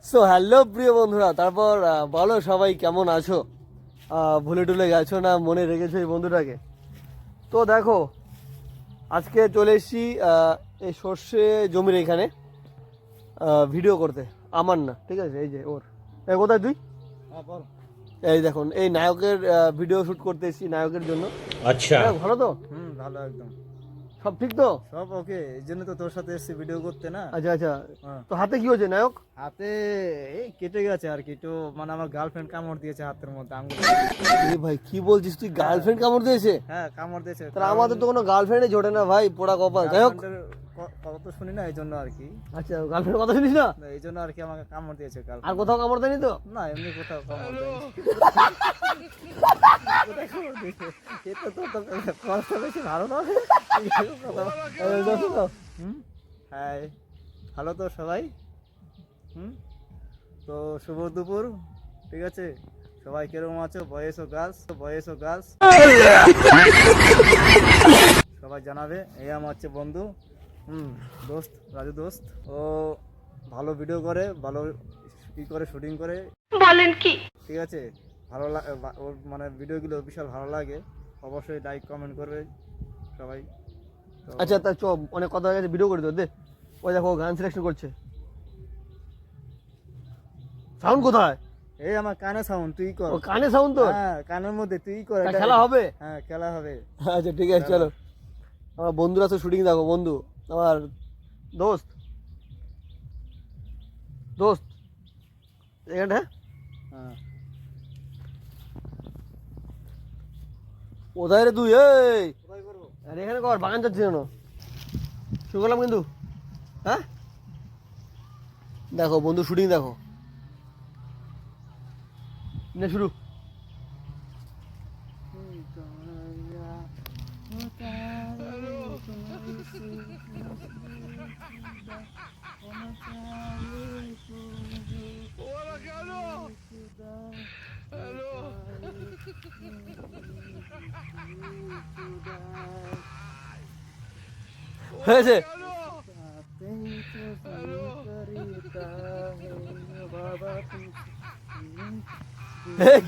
So hello প্রিয় বন্ধুরা, তারপর বলো সবাই কেমন আছো? ভুলে টুলে গেছো না মনে রেখেছো এই বন্ধুটাকে? তো দেখো, আজকে চলে এসেছি এই সর্ষে জমির এখানে ভিডিও করতে। আমার না, ঠিক আছে, এই যে ওর। এই কোথায় তুই? এই দেখুন, এই নায়কের ভিডিও শ্যুট করতে এসেছি নায়কের জন্য। আচ্ছা, ভালো তো? ভালো একদম সব ঠিক তো? সব ওকে, এই জন্য তো তোর সাথে এসেছি ভিডিও করতে না। আচ্ছা আচ্ছা। হ্যাঁ। তো হাতে কি হয়েছে নায়ক? হাতে এই কেটে গেছে আর কি, একটু মানে আমার গার্লফ্রেন্ড কামড় দিয়েছে হাতের মধ্যে আঙুল। এ ভাই কি বলছিস, তুই গার্লফ্রেন্ড কামড় দিয়েছে? হ্যাঁ কামড় দিয়েছে। তাহলে আমাদের তো কোনো গার্লফ্রেন্ডই জোটে না ভাই, পোড়া কপাল। যাই হোক, কথা তো শুনি না এই জন্য আর কি। আচ্ছা গার্লফ্রেন্ড কথা শুনিস না? এই জন্য আর কি আমাকে কামড় দিয়েছে আর গার্লফ্রেন্ড। কোথাও কামড় দেয়নি তো? না এমনি কোথাও কামড় দেয়নি। কোথায় কামড় দিয়েছে? এটা তো তো কথা বেশি ভালো না। হ্যাঁ ভালো তো সবাই। তো শুভ দুপুর, ঠিক আছে? সবাই কিরকম আছো, বয়েস ও গার্লস সবাই জানাবে। এই আমার হচ্ছে বন্ধু, দোস্ত, রাজু দোস্ত। ও ভালো ভিডিও করে, ভালো ই করে, শুটিং করে। বলেন কি? ঠিক আছে, ওর মানে ভিডিওগুলো বিশাল ভালো লাগে। অবশ্যই লাইক কমেন্ট করবে সবাই। তো আচ্ছা তা চ, অনেক কথা হয়ে গেছে, ভিডিও করে দে। ওই দেখো গান সিলেকশন করছে। সাউন্ড কোথায়? এই আমার কানে সাউন্ড, তুই কর। ও কানে সাউন্ড তো? হ্যাঁ কানের মধ্যে তুই কর। তা খেলা হবে? হ্যাঁ খেলা হবে। আচ্ছা ঠিক আছে, চলো। আমার বন্ধুরা তো শুটিং, দেখো বন্ধু আমার দোস্ত দোস্ত এখানটা। হ্যাঁ কোথায় রে তুই? এই কোথায় করবো? আরে এখানে কর, বাগান যাচ্ছি কেন? শুরু করলাম কিন্তু। হ্যাঁ দেখো বন্ধু শুটিং দেখো, নে শুরু। হয়েছে?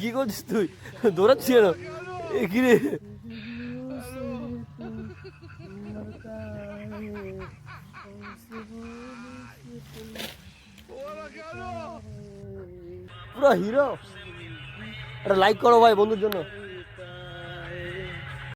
কি করছিস তুই? দৌড়াচ্ছি কেন? এ কি রে? পুরো হিরো। একটা লাইক করো ভাই বন্ধুর জন্য।